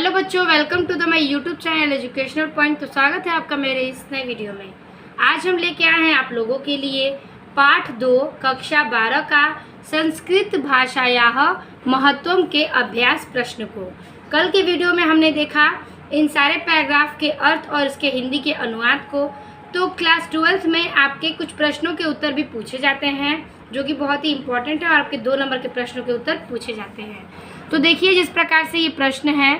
Hello बच्चों, welcome to the my YouTube channel educational point. तो स्वागत है आपका मेरे इस नए वीडियो में। आज हम लेके आए हैं आप लोगों के लिए पाठ 2 कक्षा 12 का संस्कृत भाषायाः महत्वम के अभ्यास प्रश्न को। कल के वीडियो में हमने देखा इन सारे पैराग्राफ के अर्थ और इसके हिंदी के अनुवाद को। तो क्लास 12th में आपके कुछ प्रश्नों के उत्तर भी पूछे जाते हैं जो कि बहुत ही इम्पोर्टेंट है और आपके 2 नंबर के प्रश्नों के उत्तर पूछे जाते हैं। तो देखिए जिस प्रकार से ये प्रश्न है,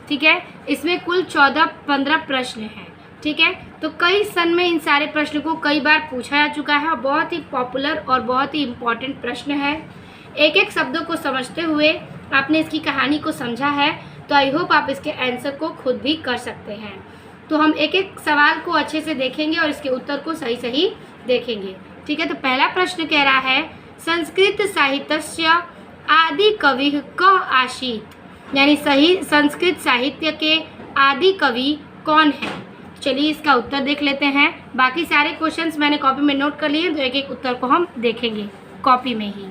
ठीक है, इसमें कुल 14-15 प्रश्न हैं, ठीक है। तो कई सन में इन सारे प्रश्नों को कई बार पूछा जा चुका है और बहुत ही पॉपुलर और बहुत ही इम्पोर्टेंट प्रश्न है। एक एक शब्दों को समझते हुए आपने इसकी कहानी को समझा है तो आई होप आप इसके आंसर को खुद भी कर सकते हैं। तो हम एक एक सवाल को अच्छे से देखेंगे और इसके उत्तर को सही सही देखेंगे, ठीक है। तो पहला प्रश्न कह रहा है संस्कृत साहित्यस्य आदि कवि कः आसीत्, यानी सही संस्कृत साहित्य के आदि कवि कौन है। चलिए इसका उत्तर देख लेते हैं। बाकी सारे क्वेश्चंस मैंने कॉपी में नोट कर लिए, तो एक एक उत्तर को हम देखेंगे कॉपी में ही।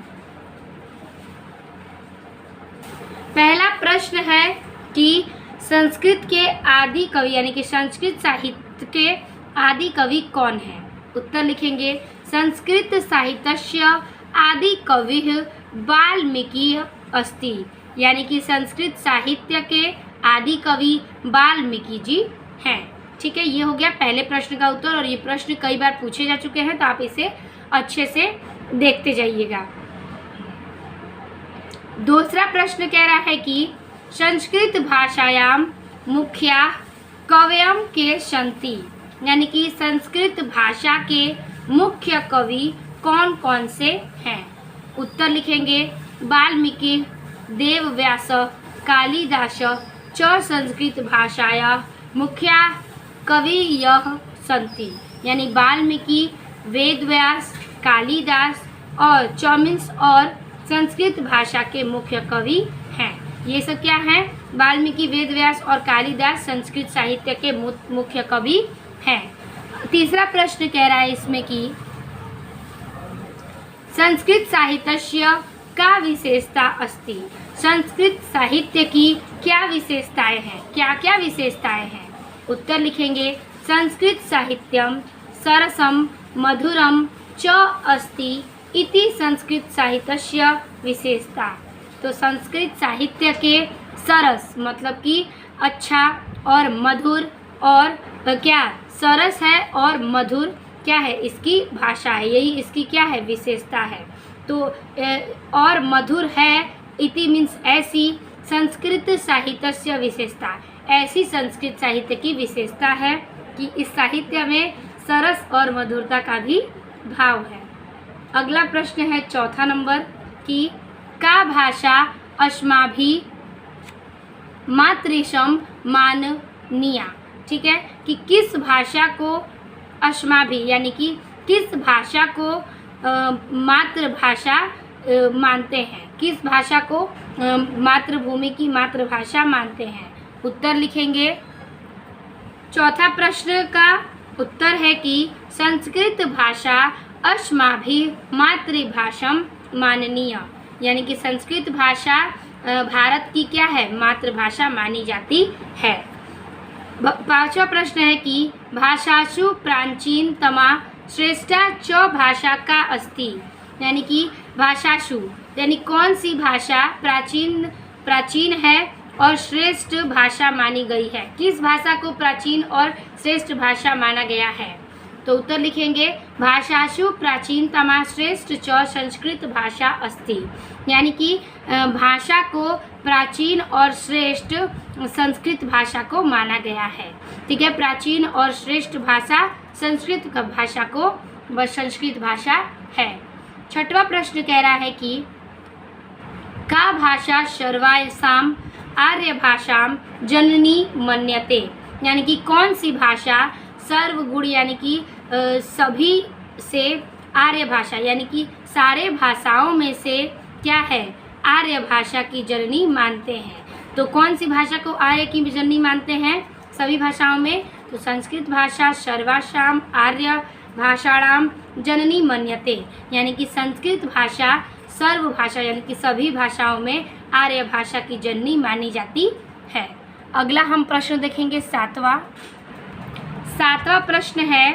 पहला प्रश्न है कि संस्कृत के आदि कवि यानी कि संस्कृत साहित्य के आदि कवि कौन है। उत्तर लिखेंगे संस्कृत साहित्यस्य आदि कविः वाल्मीकि अस्ति, यानी कि संस्कृत साहित्य के आदि कवि वाल्मीकि जी हैं, ठीक है। ये हो गया पहले प्रश्न का उत्तर और ये प्रश्न कई बार पूछे जा चुके हैं तो आप इसे अच्छे से देखते जाइएगा। दूसरा प्रश्न कह रहा है कि संस्कृत भाषायां मुख्या कवयं के सन्ति, यानी कि संस्कृत भाषा के मुख्य कवि कौन कौन से हैं। उत्तर लिखेंगे वाल्मीकि, देवव्यास, कालिदास च संस्कृत भाषायाः मुख्या कवयः सन्ति, यानी वाल्मीकि, वेदव्यास, कालिदास और च और संस्कृत भाषा के मुख्य कवि हैं। ये सब क्या हैं? वाल्मीकि, वेदव्यास और कालिदास संस्कृत साहित्य के मुख्य कवि हैं। तीसरा प्रश्न कह रहा है इसमें कि संस्कृत साहित्यस्य का विशेषता अस्ति, संस्कृत साहित्य की क्या विशेषताएं हैं, क्या क्या विशेषताएं हैं। उत्तर लिखेंगे संस्कृत साहित्यम सरसम मधुरम च अस्ति इति संस्कृत साहित्यस्य विशेषता। तो संस्कृत साहित्य के सरस मतलब कि अच्छा और मधुर, और क्या सरस है और मधुर क्या है इसकी भाषा है, यही इसकी क्या है विशेषता है। तो और मधुर है इति मीन्स ऐसी संस्कृत साहित्यस्य विशेषता, ऐसी संस्कृत साहित्य की विशेषता है कि इस साहित्य में सरस और मधुरता का भी भाव है। अगला प्रश्न है चौथा नंबर कि का भाषा अस्माभिः मातृशम माननीया, ठीक है, कि किस भाषा को अस्माभिः यानी कि किस भाषा को मातृभाषा मानते हैं, किस भाषा को मातृभूमि की मातृभाषा मानते हैं। उत्तर लिखेंगे चौथा प्रश्न का उत्तर है कि संस्कृत भाषा अस्माभिः मातृभाषम माननीय, यानी कि संस्कृत भाषा भारत की क्या है मातृभाषा मानी जाती है। पांचवा प्रश्न है कि भाषासु प्राचीनतमा श्रेष्ठा च भाषा का अस्ति, यानी कि भाषासु यानी कौन सी भाषा प्राचीन है और श्रेष्ठ भाषा मानी गई है, किस भाषा को प्राचीन और श्रेष्ठ भाषा माना गया है। तो उत्तर लिखेंगे भाषासु प्राचीनतमा श्रेष्ठ च संस्कृत भाषा अस्ति, यानी कि भाषा को प्राचीन और श्रेष्ठ संस्कृत भाषा को माना गया है, ठीक है। प्राचीन और श्रेष्ठ भाषा संस्कृत भाषा को वह संस्कृत भाषा है। छठवां प्रश्न कह रहा है कि का भाषा सर्वासाम आर्य भाषाम जननी मन्यते, यानी कि कौन सी भाषा सर्वगुण यानी कि सभी से आर्य भाषा यानी कि सारे भाषाओं में से क्या है आर्य भाषा की जननी मानते हैं। तो कौन सी भाषा को आर्य की जननी मानते हैं सभी भाषाओं में? तो संस्कृत भाषा सर्वासाम आर्य भाषाणाम जननी मन्यते, यानी कि संस्कृत भाषा सर्व भाषा यानी कि सभी भाषाओं में आर्य भाषा की जननी मानी जाती है। अगला हम प्रश्न देखेंगे सातवां प्रश्न है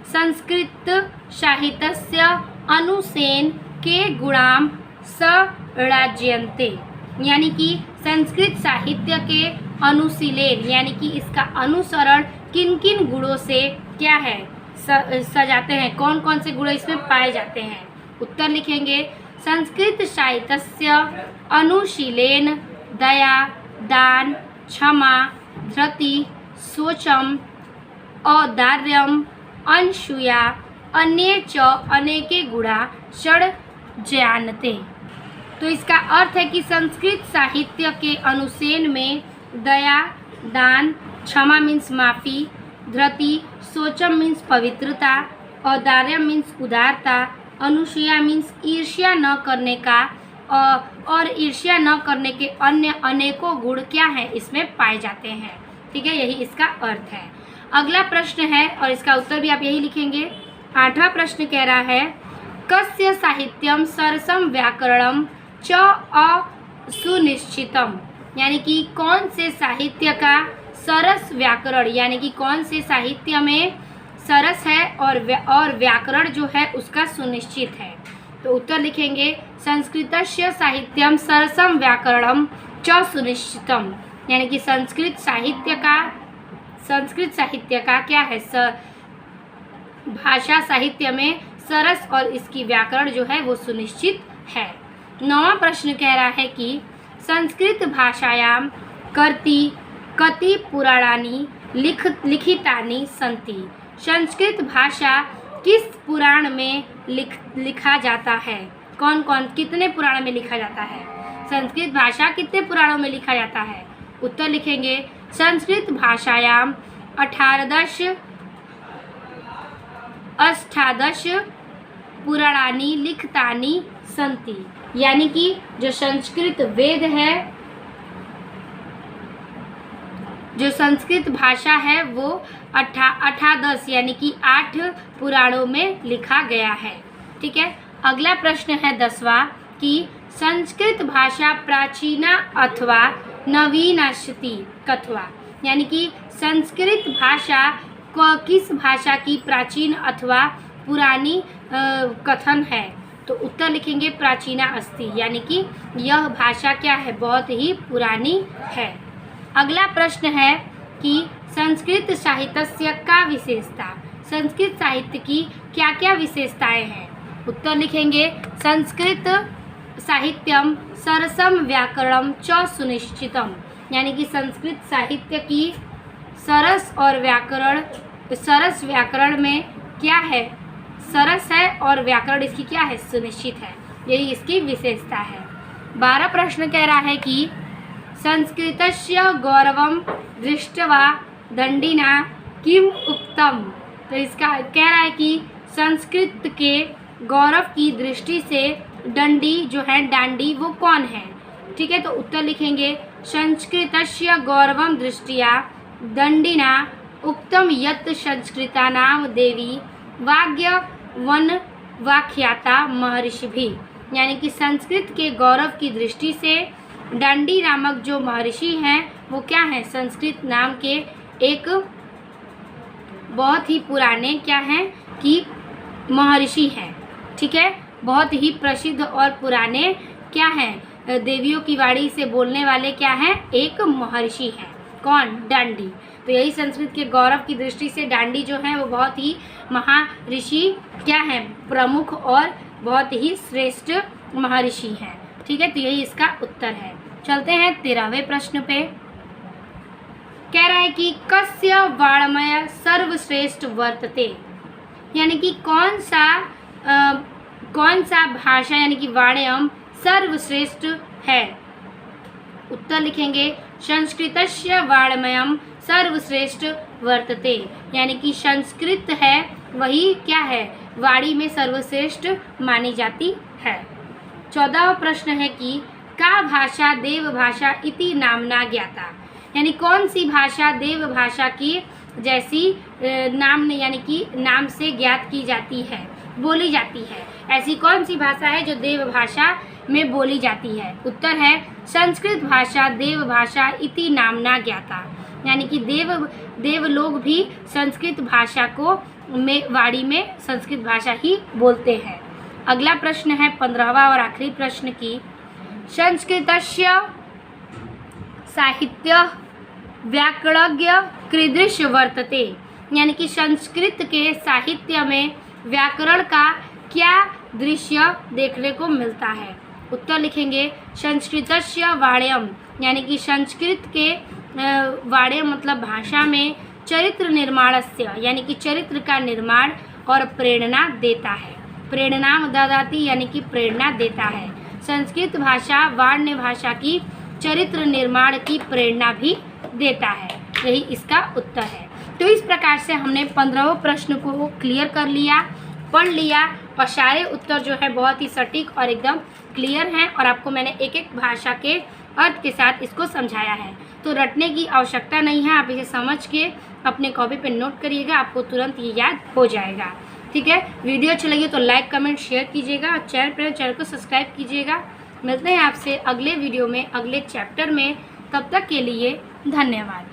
संस्कृत साहित्यस्य अनुसेन के गुणाम सराज्यन्ते, यानी कि संस्कृत साहित्य के अनुशीलन यानी कि इसका अनुसरण किन किन गुणों से क्या है सजाते हैं, कौन कौन से गुण इसमें पाए जाते हैं। उत्तर लिखेंगे संस्कृत साहित्यस्य अनुशीलन दया, दान, क्षमा, धृति, शोचम, औदार्यम, अनसूया, अन्ये च अनेके गुणा षड्ज्ञानते। तो इसका अर्थ है कि संस्कृत साहित्य के अनुसेन में दया, दान, क्षमा मीन्स माफ़ी, धृति, शोचम मीन्स पवित्रता, औदार्य मीन्स उदारता, अनुसूया मीन्स ईर्ष्या न करने का और ईर्ष्या न करने के अन्य अनेकों गुण क्या हैं इसमें पाए जाते हैं। ठीक है, यही इसका अर्थ है। अगला प्रश्न है और इसका उत्तर भी आप यही लिखेंगे। 8वां प्रश्न कह रहा है कस्य साहित्यम सरसम व्याकरणम च असुनिश्चितम, यानी कि कौन से साहित्य का सरस व्याकरण यानी कि कौन से साहित्य में सरस है और व्याकरण जो है उसका सुनिश्चित है। तो उत्तर लिखेंगे संस्कृतस्य साहित्यम सरसम व्याकरणम च सुनिश्चितम, यानी कि संस्कृत साहित्य का क्या है भाषा साहित्य में सरस और इसकी व्याकरण जो है वो सुनिश्चित है। 9वां प्रश्न कह रहा है कि संस्कृत भाषायां कति पुराणानि लिखितानि सन्ति, संस्कृत भाषा किस पुराण में लिखा जाता है, कौन कौन कितने पुराण में लिखा जाता है, संस्कृत भाषा कितने पुराणों में लिखा जाता है। उत्तर लिखेंगे संस्कृत भाषायां 18 पुराणानि लिखितानि सन्ति, यानी कि जो संस्कृत वेद है, जो संस्कृत भाषा है वो 18 यानी कि 8 पुराणों में लिखा गया है। ठीक है, अगला प्रश्न है 10वां कि संस्कृत भाषा प्राचीना अथवा नवीनास्ति कथवा, यानी कि संस्कृत भाषा को किस भाषा की प्राचीन अथवा पुरानी कथन है। तो उत्तर लिखेंगे प्राचीना अस्ति, यानी कि यह भाषा क्या है बहुत ही पुरानी है। अगला प्रश्न है कि संस्कृत साहित्य का विशेषता, संस्कृत साहित्य की क्या क्या विशेषताएं हैं। उत्तर लिखेंगे संस्कृत साहित्यम सरसम व्याकरणम च सुनिश्चितम, यानी कि संस्कृत साहित्य की सरस व्याकरण में क्या है सरस है और व्याकरण इसकी क्या है सुनिश्चित है, यही इसकी विशेषता है। 12 प्रश्न कह रहा है कि संस्कृतस्य गौरवं दृष्ट्वा दंडिना किम उक्तम, तो इसका कह रहा है कि संस्कृत के गौरव की दृष्टि से दंडी जो है डांडी वो कौन है। ठीक है, तो उत्तर लिखेंगे संस्कृतस्य गौरवं दृष्ट्या दंडिना उक्तम यत् संस्कृतानां देवी वाग्यवन वाख्याता महर्षिभिः, यानी कि संस्कृत के गौरव की दृष्टि से डांडी नामक जो महर्षि हैं वो क्या हैं संस्कृत नाम के एक बहुत ही पुराने क्या हैं कि महर्षि हैं। ठीक है, बहुत ही प्रसिद्ध और पुराने क्या हैं देवियों की वाणी से बोलने वाले क्या हैं एक महर्षि हैं, कौन डांडी। तो यही संस्कृत के गौरव की दृष्टि से डांडी जो है वो बहुत ही महर्षि क्या हैं प्रमुख और बहुत ही श्रेष्ठ महर्षि हैं। ठीक है, तो यही इसका उत्तर है। चलते हैं 13वें प्रश्न पे। कह रहा है कि कस्य वाङ्मय सर्वश्रेष्ठ वर्तते, यानी कि कौन सा भाषा यानी कि वाण्यम सर्वश्रेष्ठ है। उत्तर लिखेंगे संस्कृतस्य वाङ्मयम सर्वश्रेष्ठ वर्तते, यानी कि संस्कृत है वही क्या है वाणी में सर्वश्रेष्ठ मानी जाती है। 14वां प्रश्न है कि का भाषा देव भाषा इति नामना ज्ञाता, यानी कौन सी भाषा देव भाषा की जैसी नाम यानी कि नाम से ज्ञात की जाती है बोली जाती है। ऐसी कौन सी भाषा है जो देव भाषा में बोली जाती है। उत्तर है संस्कृत भाषा देव भाषा इति नामना ज्ञाता, यानी कि देव लोग भी संस्कृत भाषा को वाणी में संस्कृत भाषा ही बोलते हैं। अगला प्रश्न है 15वां और आखिरी प्रश्न की, संस्कृतस्य साहित्य व्याकरणज्ञ कीदृश वर्तते, यानी कि संस्कृत के साहित्य में व्याकरण का क्या दृश्य देखने को मिलता है। उत्तर लिखेंगे संस्कृतस्य वाण्यम, यानी कि संस्कृत के वाण्यम मतलब भाषा में चरित्र निर्माणस्य, यानी कि चरित्र का निर्माण और प्रेरणा देता है। प्रेरणा ददाति यानी कि प्रेरणा देता है। संस्कृत भाषा वाण्य भाषा की चरित्र निर्माण की प्रेरणा भी देता है। यही इसका उत्तर है। तो इस प्रकार से हमने 15वें प्रश्न को क्लियर कर लिया, पढ़ लिया और सारे उत्तर जो है बहुत ही सटीक और एकदम क्लियर हैं और आपको मैंने एक एक भाषा के अर्थ के साथ इसको समझाया है। तो रटने की आवश्यकता नहीं है, आप इसे समझ के अपने कॉपी पे नोट करिएगा, आपको तुरंत ये याद हो जाएगा। ठीक है, वीडियो अच्छी लगी तो लाइक कमेंट शेयर कीजिएगा और चैनल को सब्सक्राइब कीजिएगा। मिलते हैं आपसे अगले वीडियो में अगले चैप्टर में, तब तक के लिए धन्यवाद।